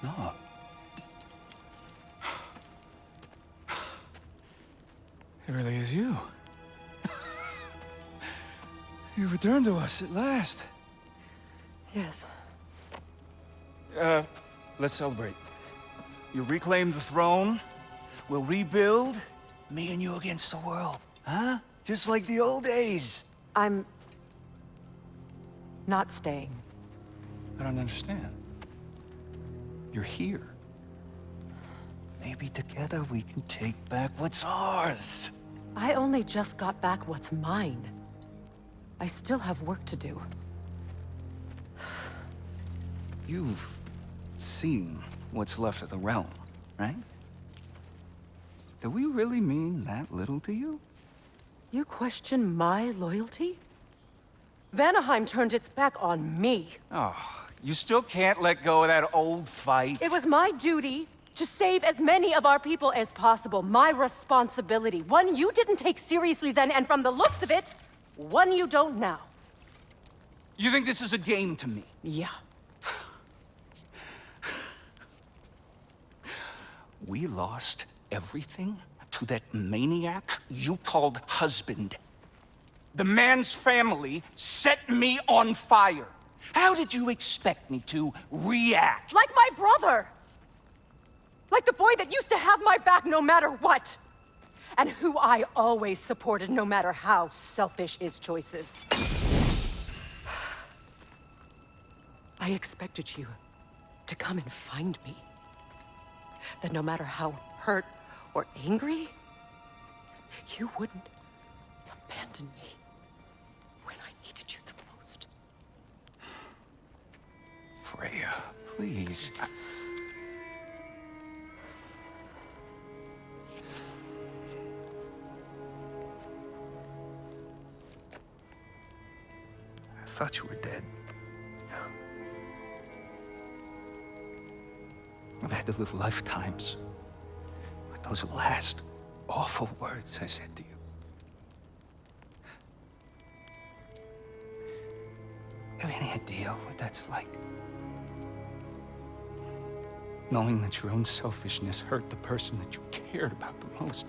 No. It really is you. You returned to us at last. Yes. Let's celebrate. You reclaim the throne, we'll rebuild, me and you against the world. Huh? Just like the old days. I'm... not staying. I don't understand. You're here. Maybe together we can take back what's ours. I only just got back what's mine. I still have work to do. You've seen what's left of the realm, right? Do we really mean that little to you? You question my loyalty? Vanaheim turned its back on me. Oh, you still can't let go of that old fight? It was my duty to save as many of our people as possible. My responsibility. One you didn't take seriously then, and from the looks of it, one you don't now. You think this is a game to me? Yeah. We lost everything to that maniac you called husband. The man's family set me on fire. How did you expect me to react? Like my brother! Like the boy that used to have my back no matter what! And who I always supported no matter how selfish his choices. I expected you to come and find me. That no matter how hurt or angry, you wouldn't abandon me when I needed you the most. Freya, please. I thought you were dead. I've had to live lifetimes with those last awful words I said to you. Have any idea what that's like? Knowing that your own selfishness hurt the person that you cared about the most.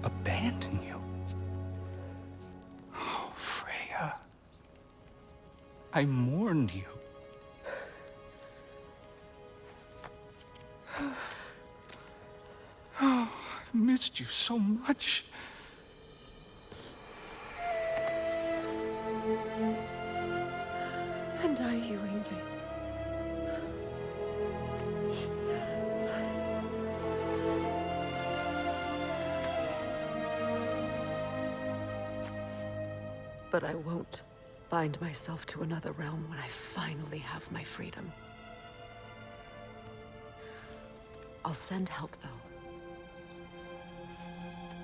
Abandon you. Oh, Freya. I mourned you. Oh, I've missed you so much. And I you, Ingvi. But I won't bind myself to another realm when I finally have my freedom. I'll send help, though.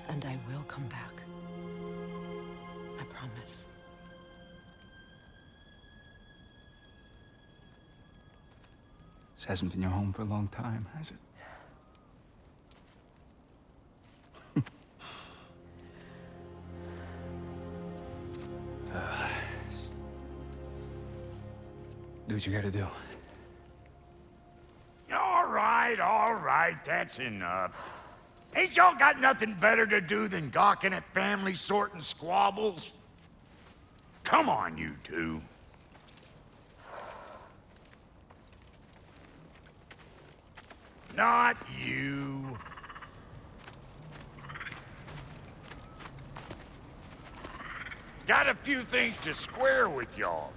And I will come back. I promise. This hasn't been your home for a long time, has it? Do what you gotta do. All right, that's enough. Ain't y'all got nothing better to do than gawking at family sorting squabbles? Come on, you two. Not you. Got a few things to square with y'all.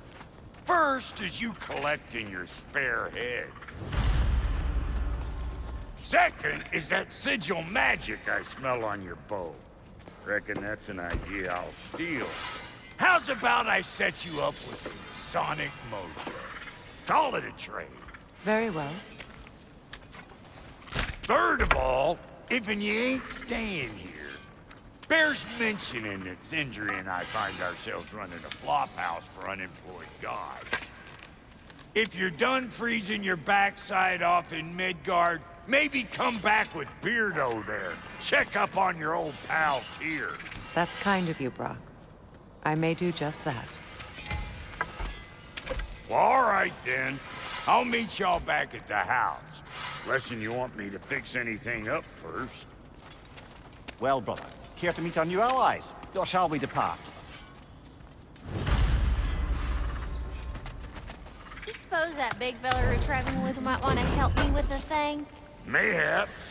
First is you collecting your spare heads. Second is that sigil magic I smell on your bow. Reckon that's an idea I'll steal. How's about I set you up with some sonic mojo? Call it a trade. Very well. Third of all, if you ain't staying here, bears mentioning that Sindri and I find ourselves running a flop house for unemployed gods. If you're done freezing your backside off in Midgard, maybe come back with Beardo there. Check up on your old pal Tyr. That's kind of you, Brock. I may do just that. Well, all right, then. I'll meet y'all back at the house. Unless you want me to fix anything up first. Well, brother, care to meet our new allies? Or shall we depart? You suppose that big fella we're traveling with might want to help me with the thing? Mayhaps.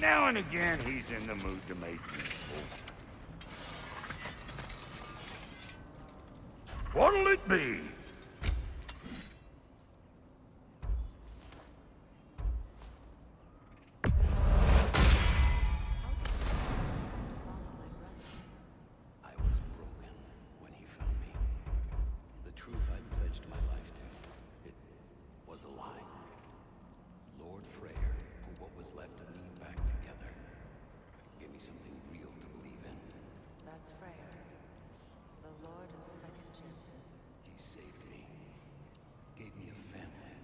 Now and again, he's in the mood to make useful. What'll it be? I was broken when he found me. The truth I pledged my life to, it was a lie. Lord Freyr put what was left of me back together. Gave me something real to believe in. That's Freyr, the Lord of Second Chances. He saved me. Gave me a family.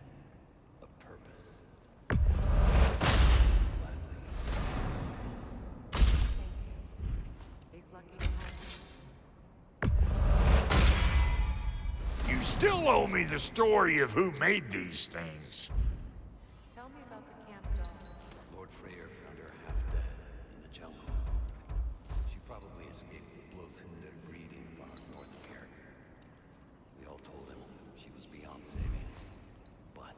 A purpose. Gladly. He's lucky to have you. You still owe me the story of who made these things. Tell me about the camp doll. Lord Freyr found her half dead in the jungle. She probably escaped the Blothunde breeding farm north of here. We all told him she was beyond saving. But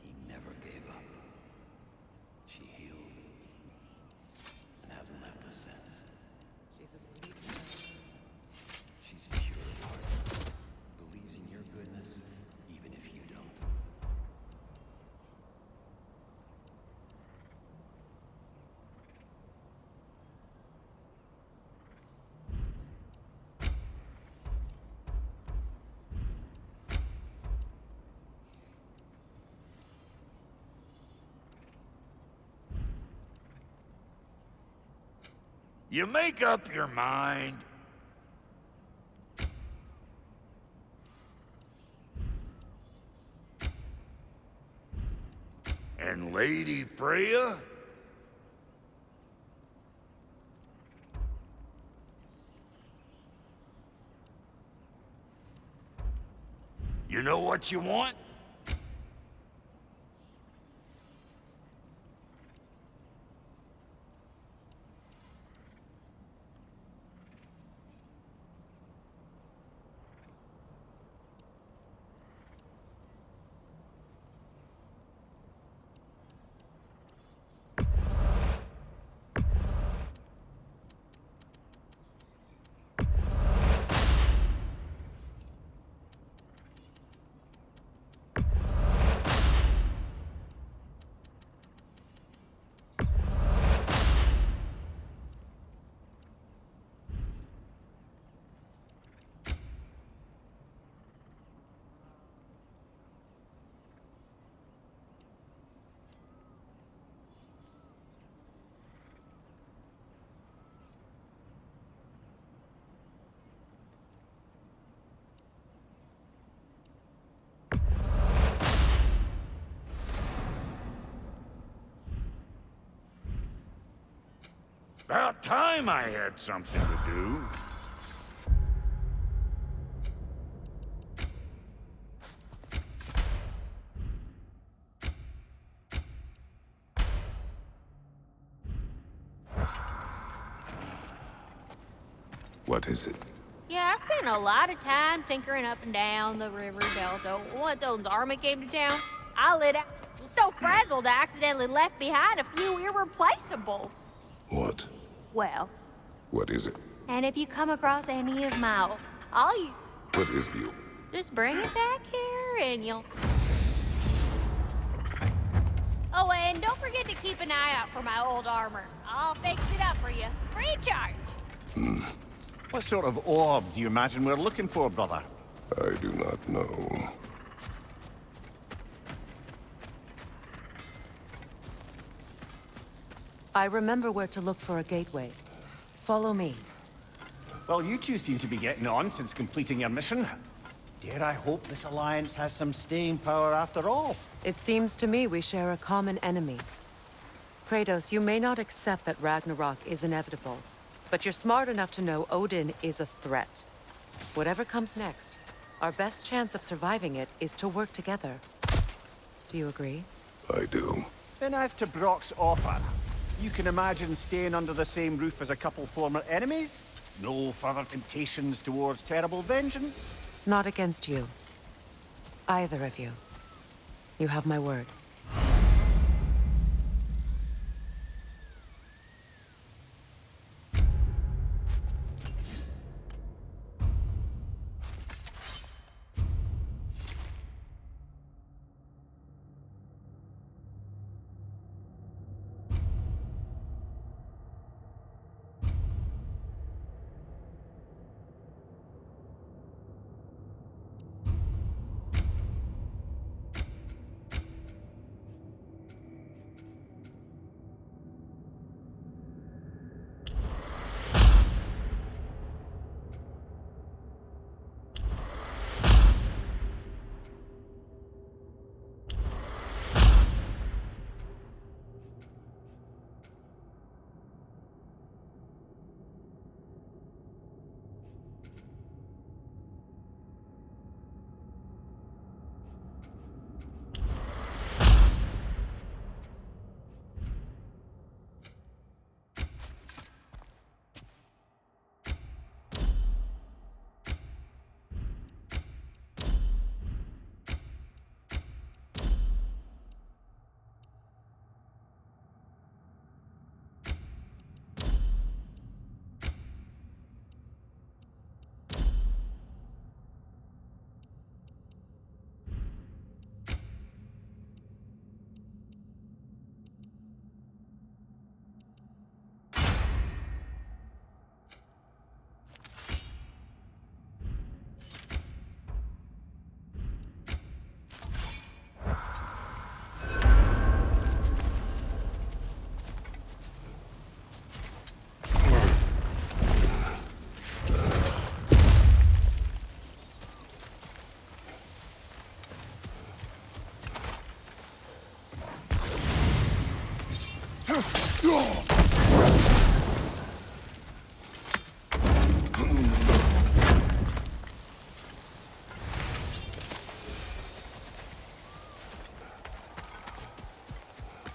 he never gave up. She healed and hasn't left us since. She's a sweet girl. She's pure of heart. Believes in your goodness, even if you don't. You make up your mind. And Lady Freya? You know what you want? About time I had something to do. What is it? Yeah, I spent a lot of time tinkering up and down the river delta. Once Odin's army came to town, I lit out. Was so frazzled I accidentally left behind a few irreplaceables. What? Well, What is it? and if you come across any of my old, all you What is the... just bring it back here and you'll... Oh, and don't forget to keep an eye out for my old armor. I'll fix it up for you. Free of charge. What sort of orb do you imagine we're looking for, brother? I do not know. I remember where to look for a gateway. Follow me. Well, you two seem to be getting on since completing your mission. Dare I hope this alliance has some staying power after all? It seems to me we share a common enemy. Kratos, you may not accept that Ragnarok is inevitable, but you're smart enough to know Odin is a threat. Whatever comes next, Our best chance of surviving it is to work together. Do you agree? I do. Then as to Brock's offer, you can imagine staying under the same roof as a couple former enemies? No further temptations towards terrible vengeance? Not against you. Either of you. You have my word.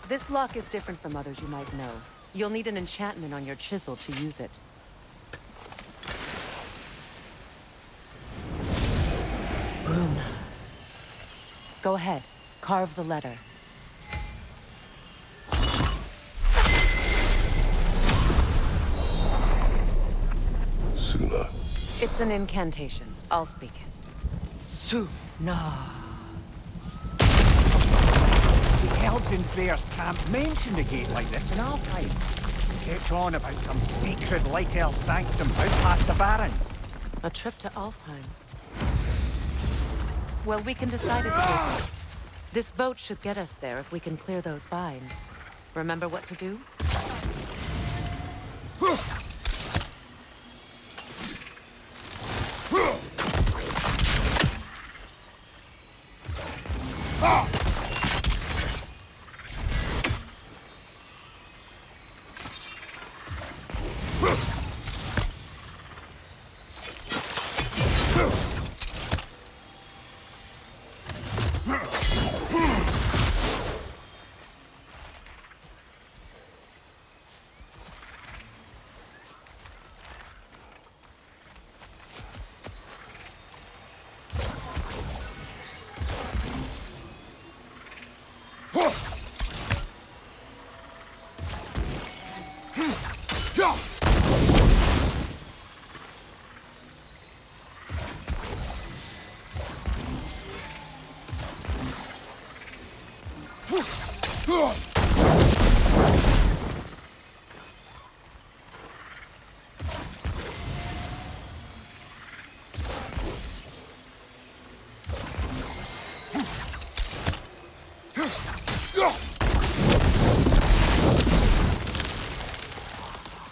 This lock is different from others you might know. You'll need an enchantment on your chisel to use it. Rune. Go ahead. Carve the letter. Suna. It's an incantation. I'll speak it. Suna. The elves in Freyr's camp mentioned a gate like this in Alfheim. Kept on about some sacred light elf sanctum out past the Barrens. A trip to Alfheim. Well, we can decide it later. This boat should get us there if we can clear those vines. Remember what to do?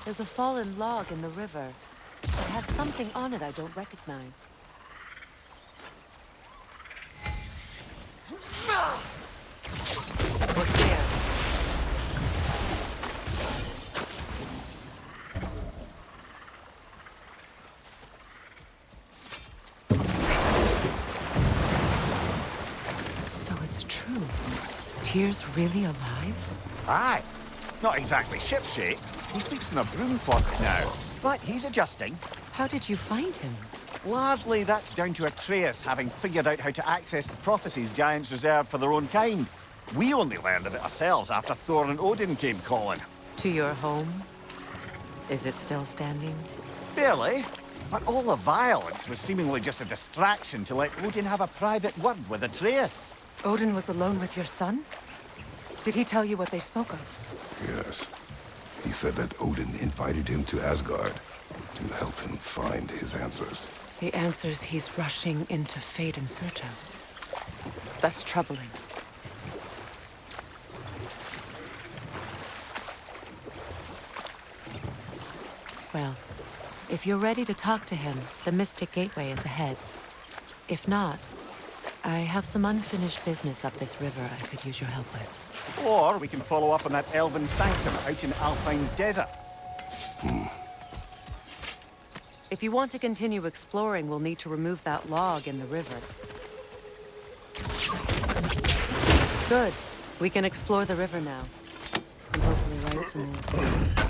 There's a fallen log in the river. It has something on it I don't recognize. Look there. Tyr's really alive? Aye. Not exactly shipshape. He sleeps in a broom closet now. But he's adjusting. How did you find him? Largely, that's down to Atreus having figured out how to access the prophecies giants reserve for their own kind. We only learned of it ourselves after Thor and Odin came calling. To your home? Is it still standing? Barely. But all the violence was seemingly just a distraction to let Odin have a private word with Atreus. Odin was alone with your son? Did he tell you what they spoke of? Yes. He said that Odin invited him to Asgard to help him find his answers. The answers he's rushing into fate in search of. That's troubling. Well, if you're ready to talk to him, the Mystic Gateway is ahead. If not, I have some unfinished business up this river I could use your help with. Or we can follow up on that elven sanctum out in Alfine's desert. If you want to continue exploring, we'll need to remove that log in the river. Good. We can explore the river now. And hopefully write some more poems.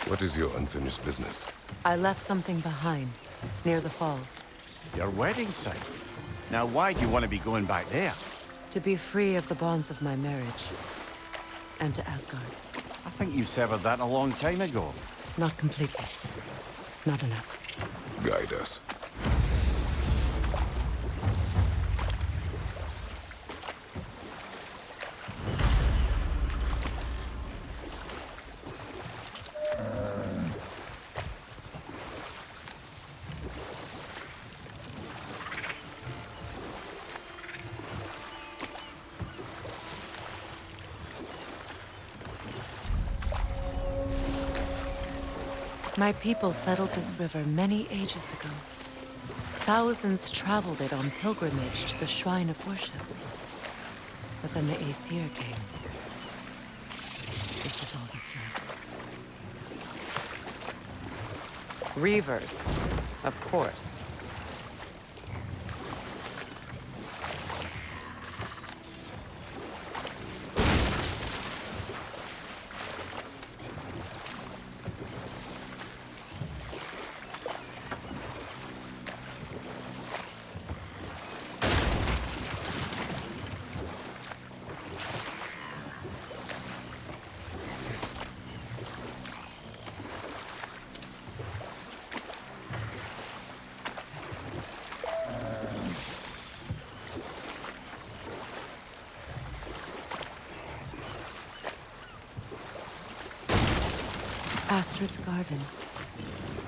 What is your unfinished business? I left something behind, near the falls. Your wedding site. Now, why do you want to be going back there? To be free of the bonds of my marriage. And to Asgard. I think you severed that a long time ago. Not completely. Not enough. Guide us. My people settled this river many ages ago. Thousands traveled it on pilgrimage to the shrine of worship. But then the Aesir came. This is all that's left. Reavers, of course. Astrid's garden.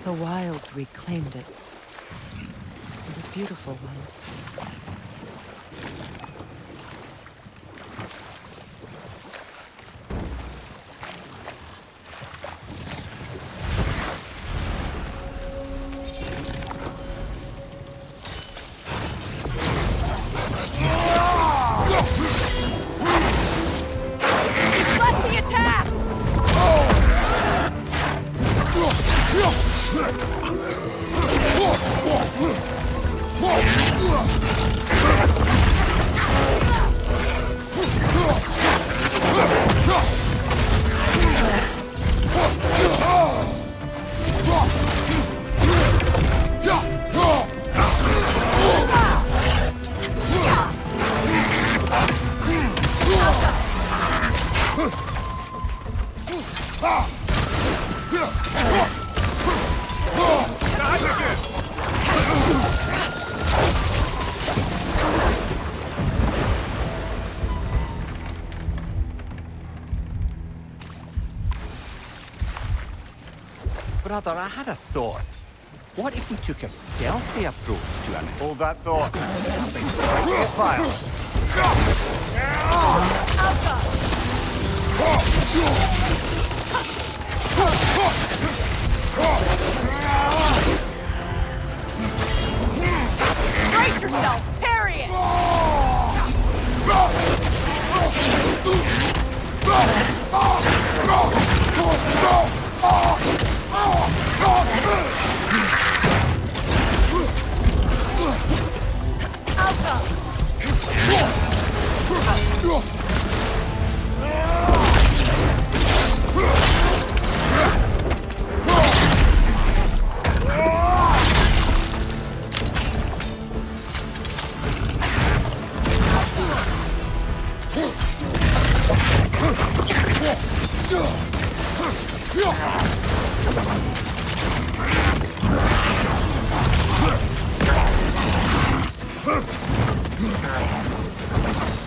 The wilds reclaimed it. It was beautiful once. Let's the attack! Brother, I had a thought. What if we took a stealthy approach to an... Hold that thought. Something's quite a fire. Brace yourself! Parry it!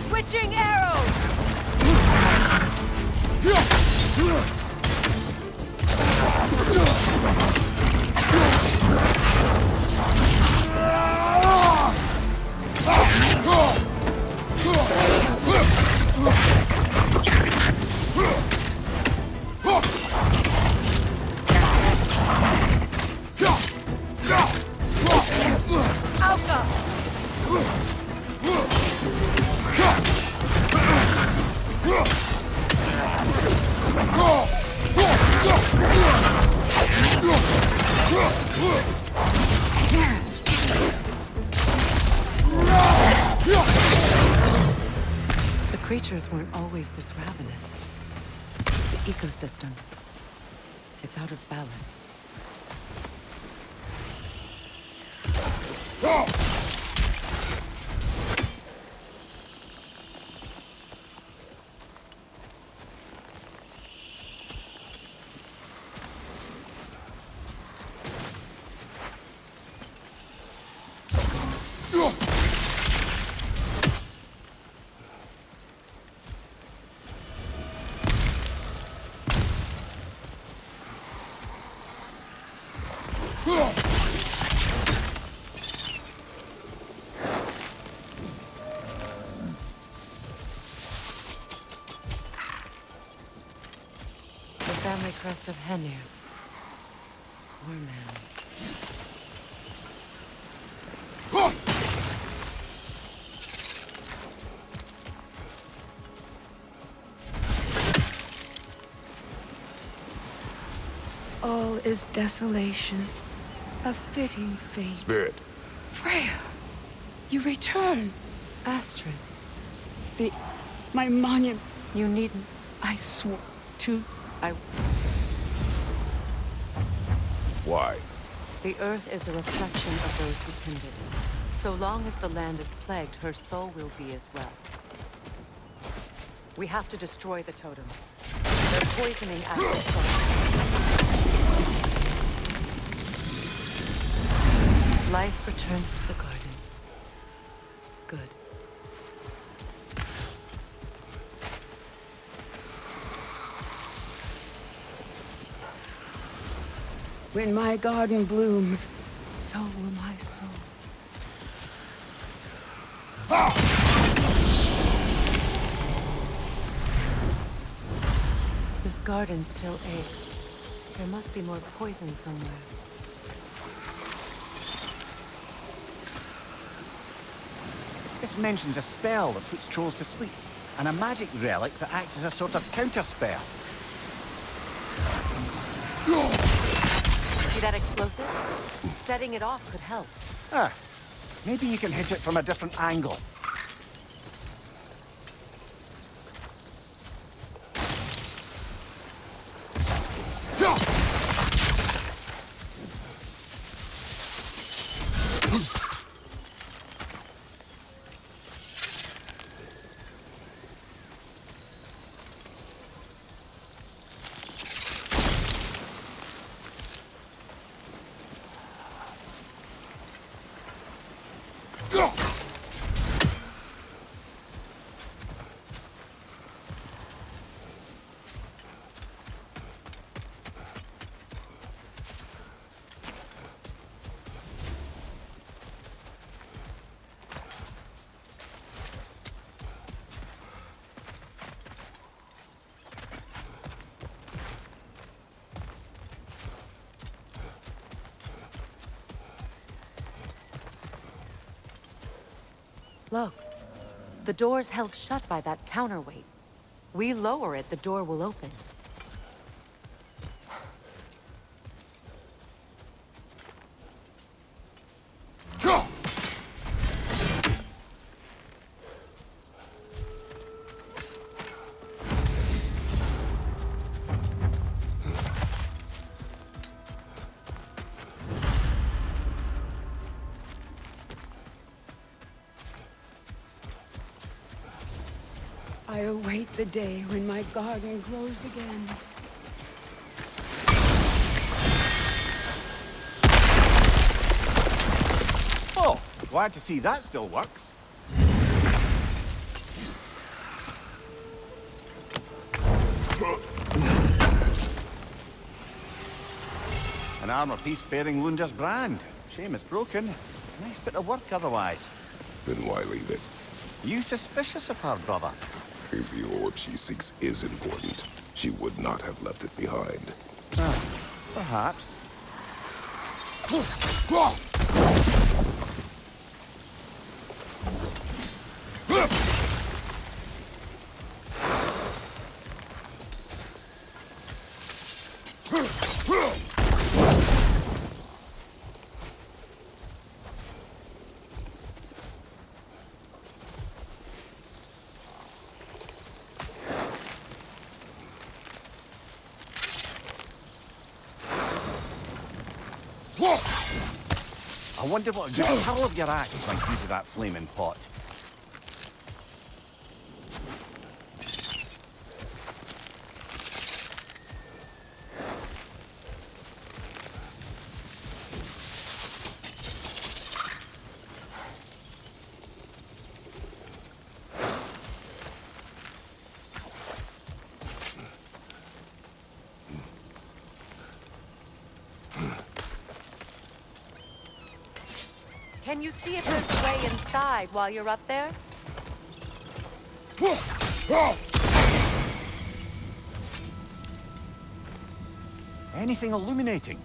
Switching arrows! The creatures weren't always this ravenous. The ecosystem, it's out of balance. The family crest of Henir. Poor man. All is desolation, a fitting fate. Spirit, Freya, you return. Astrid, My monument, you needn't. I swore to. why? The earth is a reflection of those who tend it. So long as the land is plagued, her soul will be as well. We have to destroy the totems. They're poisoning Astrid's soul. Life returns to the garden. Good. When my garden blooms, so will my soul. This garden still aches. There must be more poison somewhere. This mentions a spell that puts trolls to sleep, and a magic relic that acts as a sort of counter-spell. See that explosive? Setting it off could help. Ah, maybe you can hit it from a different angle. Look, the door's held shut by that counterweight. We lower it, the door will open. I await the day when my garden grows again. Oh, glad to see that still works. An armor piece bearing Lunda's brand. Shame it's broken. Nice bit of work otherwise. Then why leave it? You suspicious of her, brother? If the orb she seeks is important, she would not have left it behind. Perhaps. I wonder what good hurl of your axe might do to that flaming pot. Can you see if there's a way inside while you're up there? Anything illuminating?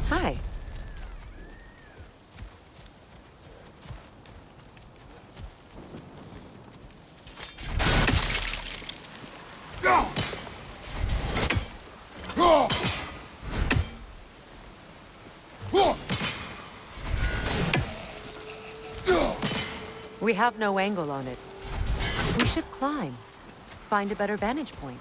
Hi. We have no angle on it. We should climb. Find a better vantage point.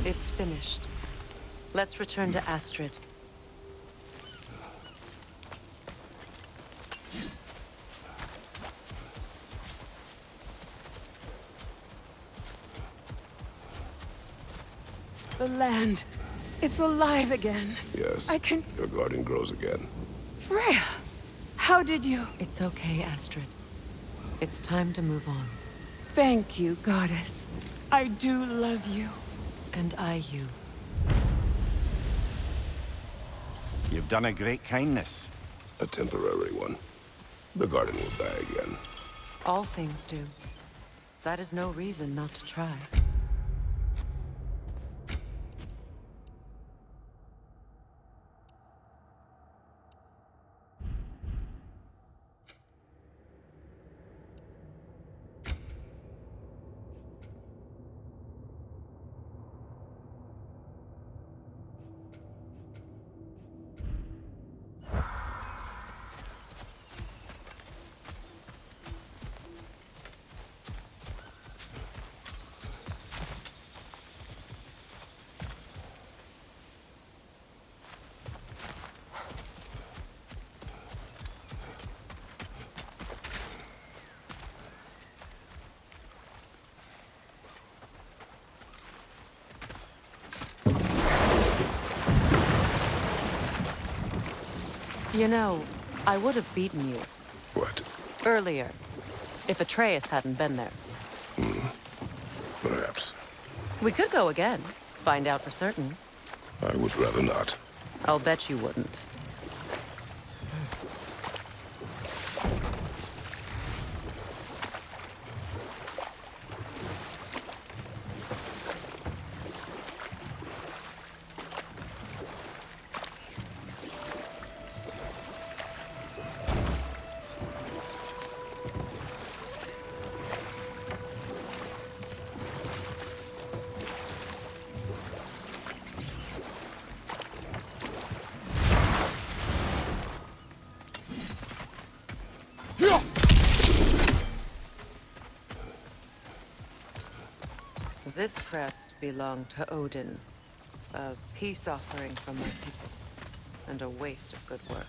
It's finished. Let's return to Astrid. The land. It's alive again. Yes. I can... Your garden grows again. Freya! How did you... It's okay, Astrid. It's time to move on. Thank you, goddess. I do love you. And I you. You've done a great kindness. A temporary one. The garden will die again. All things do. That is no reason not to try. You know, I would have beaten you What? earlier if Atreus hadn't been there. Perhaps. We could go again, find out for certain. I would rather not. I'll bet you wouldn't. This crest belonged to Odin, a peace offering from my people, and a waste of good work.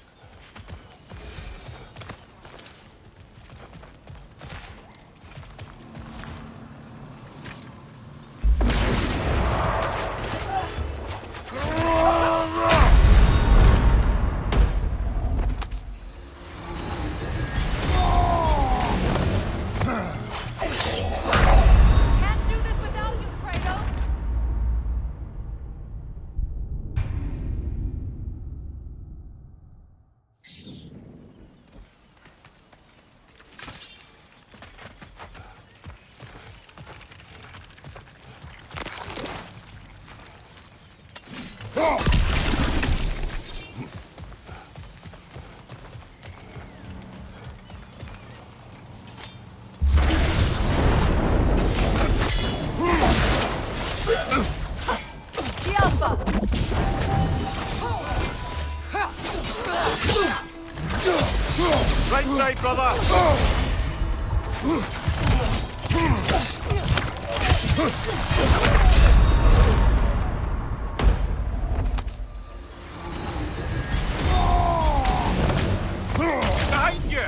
Can't do this without you, Kratos! Right side, brother! Behind you!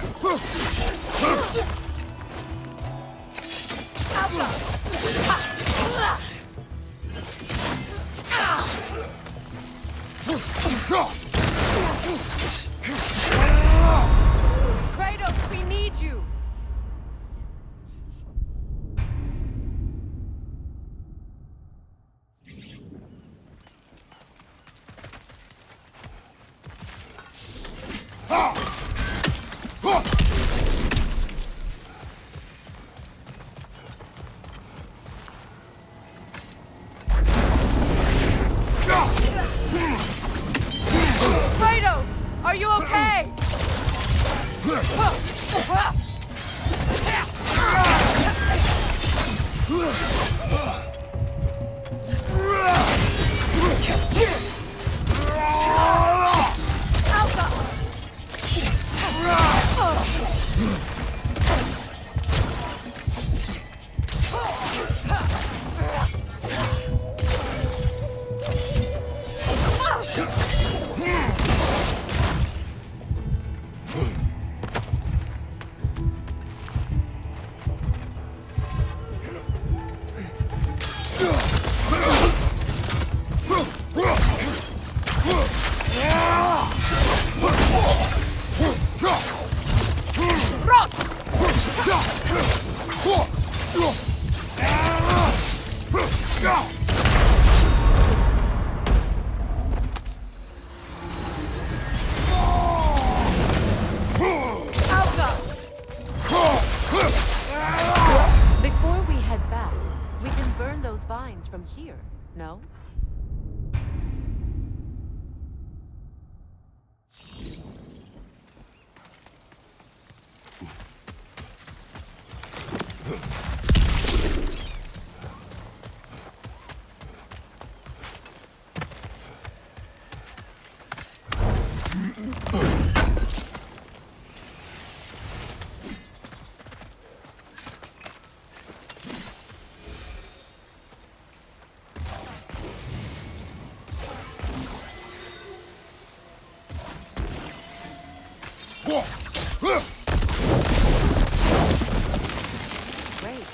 Kratos, we need you! Kratos, are you okay? Before we head back, we can burn those vines from here, no? Great.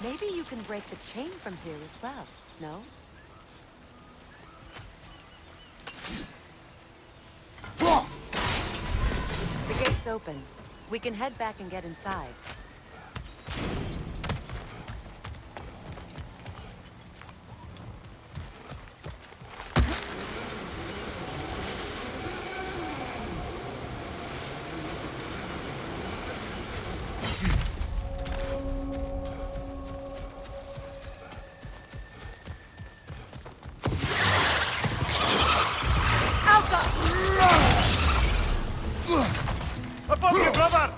Maybe you can break the chain from here as well, no? open. We can head back and get inside. Above you, brother!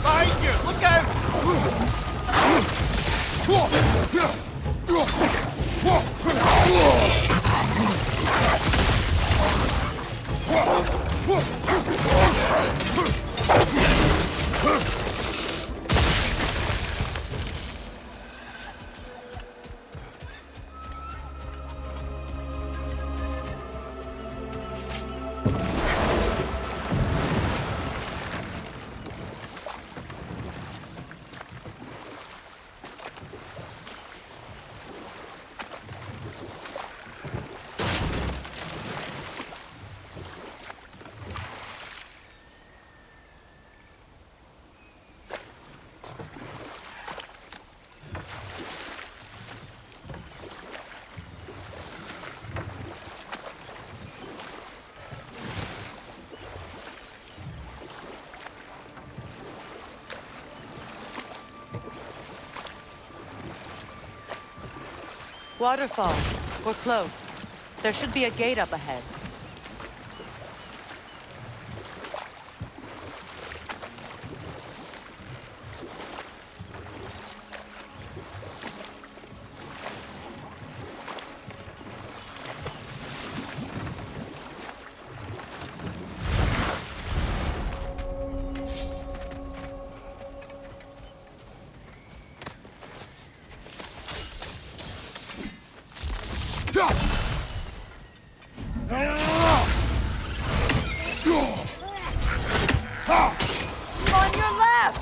Behind you! Look out! Waterfall. We're close. There should be a gate up ahead. On your left!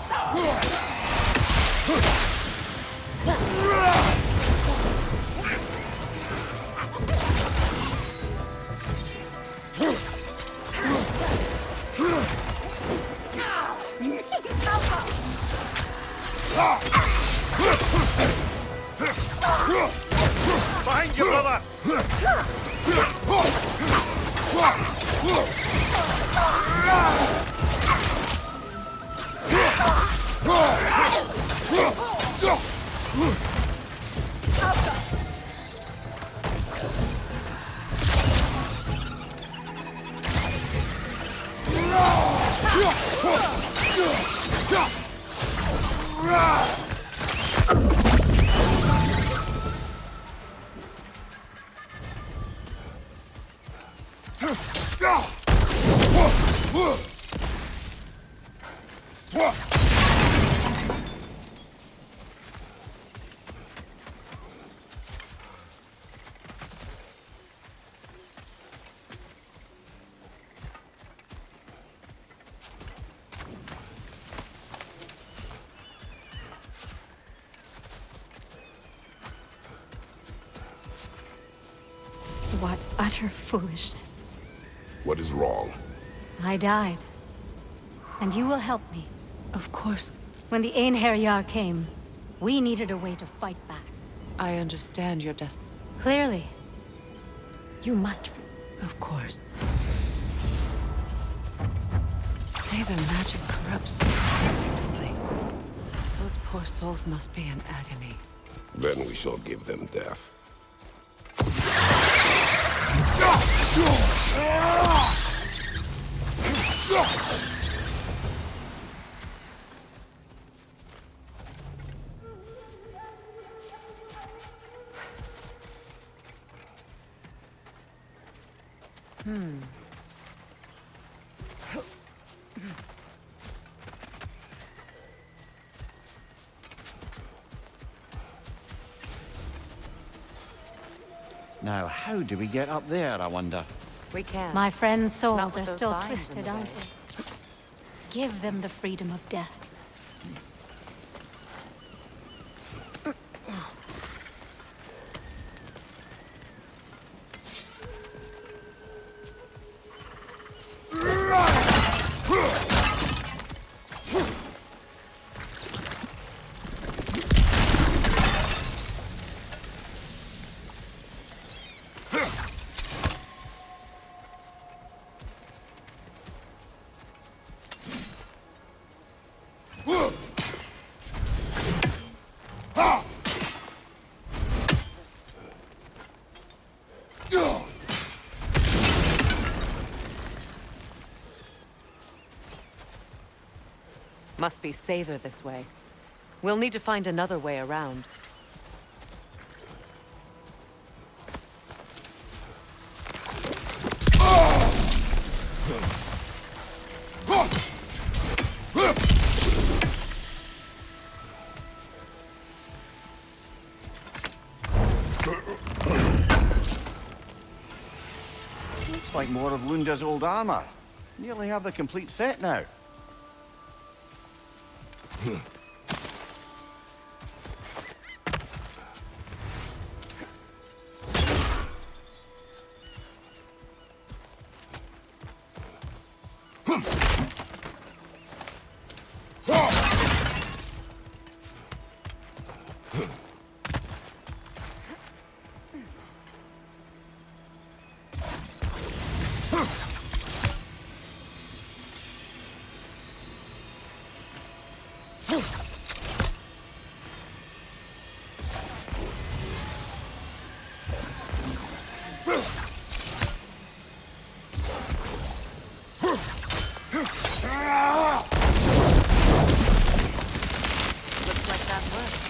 Behind you, brother! what utter foolishness. What is wrong? I died. And you will help me. Of course. When the Einherjar came, we needed a way to fight back. I understand your Clearly. You must... Of course. Say the magic corrupts so ruthlessly. Those poor souls must be in agony. Then we shall give them death. Now, how do we get up there, I wonder? We can. My friends' souls Not with are those still vines in twisted, the aren't way. they? Give them the freedom of death. Must be safer this way. We'll need to find another way around. Looks like more of Lunda's old armor. Nearly have the complete set now. Looks like that worked.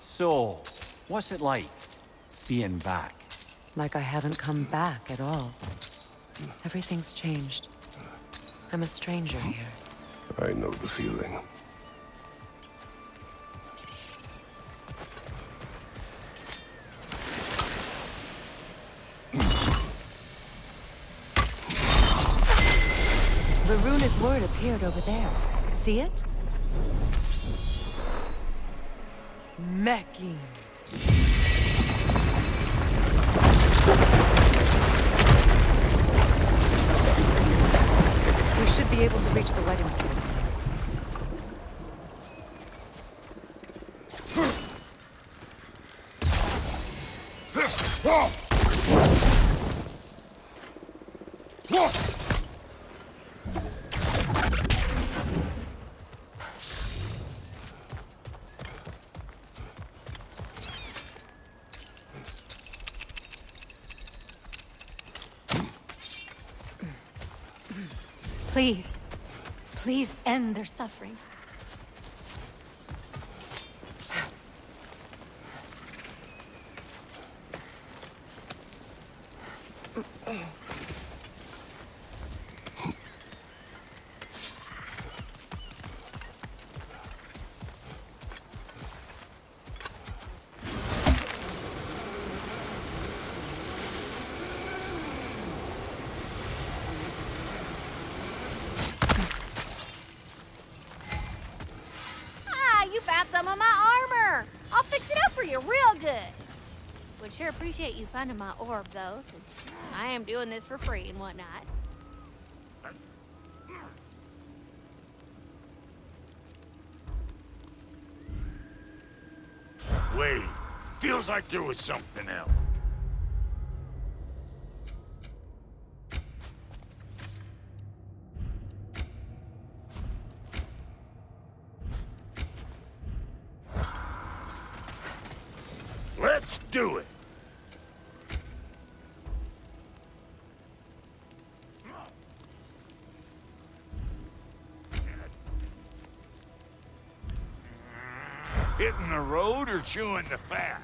So, what's it like, being back? Like I haven't come back at all. Everything's changed. I'm a stranger here. I know the feeling. The runic word appeared over there. See it? Mecking. We should be able to reach the wedding soon. Please. Please end their suffering. Some of my armor. I'll fix it up for you real good. Would sure appreciate you finding my orb, though, since I am doing this for free and whatnot. Wait, feels like there was something else. Let's do it! Hitting the road or chewing the fat?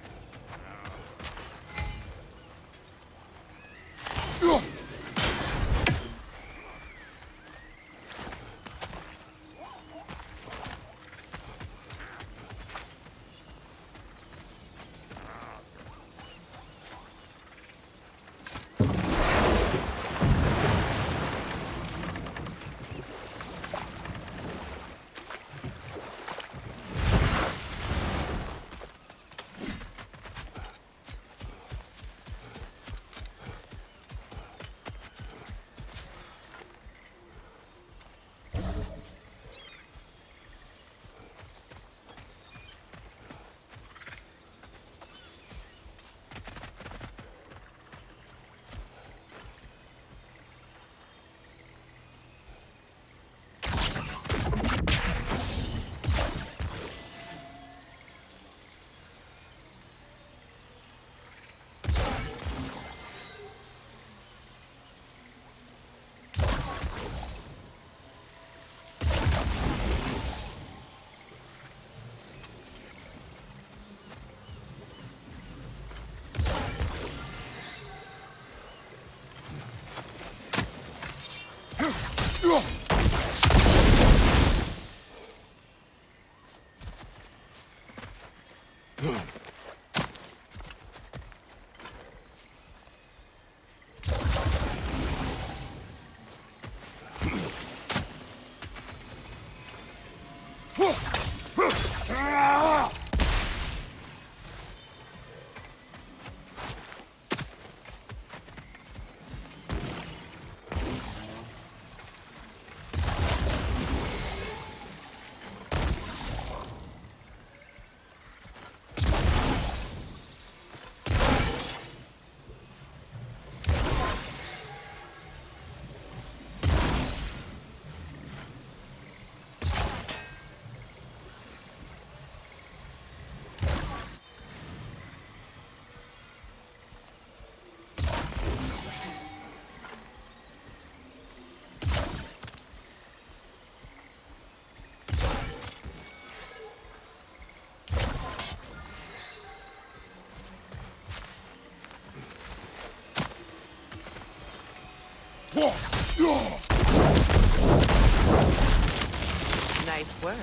Nice work.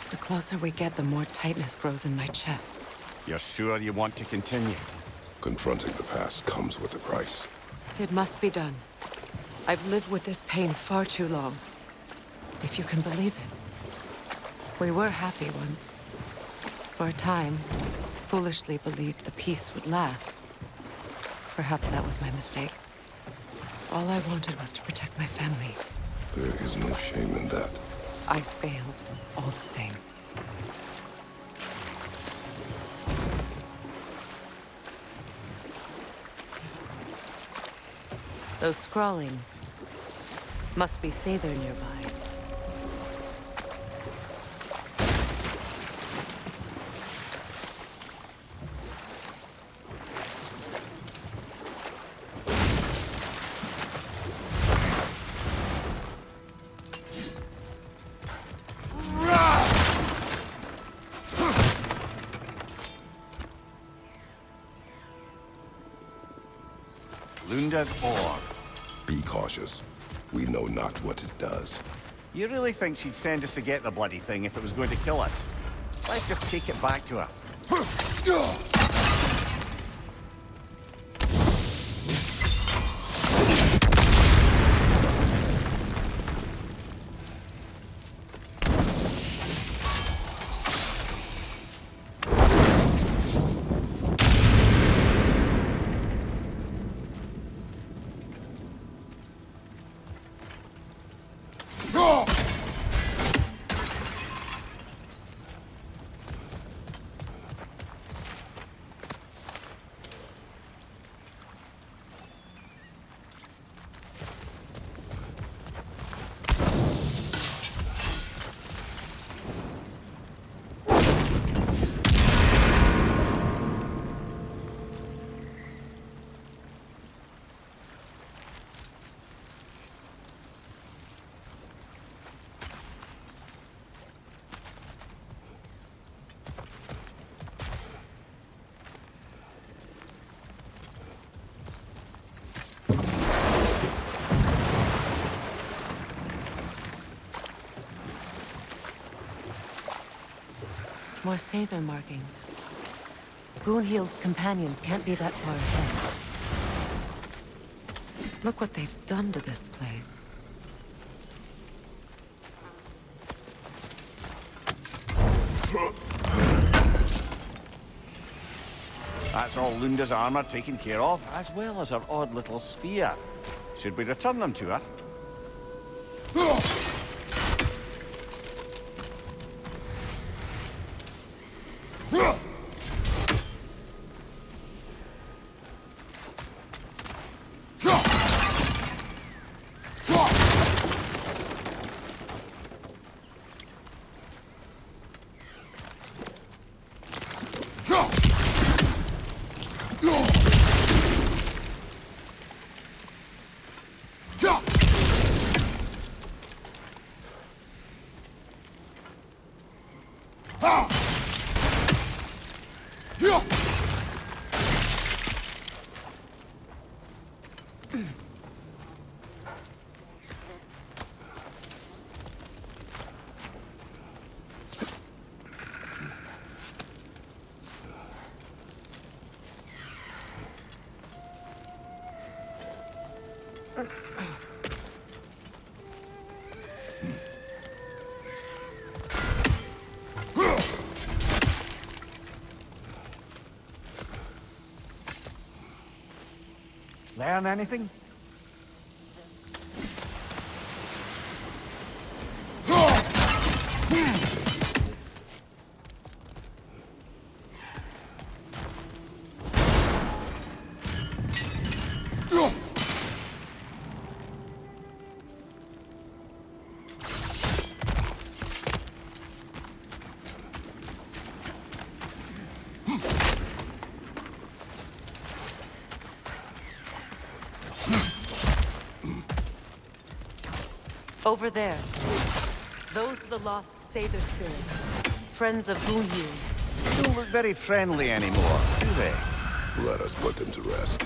The closer we get, the more tightness grows in my chest. You're sure you want to continue? Confronting the past comes with a price. It must be done. I've lived with this pain far too long. If you can believe it. We were happy once. For a time, foolishly believed the peace would last. Perhaps that was my mistake. All I wanted was to protect my family. There is no shame in that. I failed, all the same. Those scrawlings must be Sather nearby. Lunda's ore. Be cautious. We know not what it does. You really think she'd send us to get the bloody thing if it was going to kill us? Let's just take it back to her. More Sather markings. Goonhild's companions can't be that far ahead. Look what they've done to this place. That's all Lunda's armor taken care of, as well as her odd little sphere. Should we return them to her? Learn anything? Over there. Those are the lost Sather spirits. Friends of Wu Yu. Don't look very friendly anymore, do they? Let us put them to rest.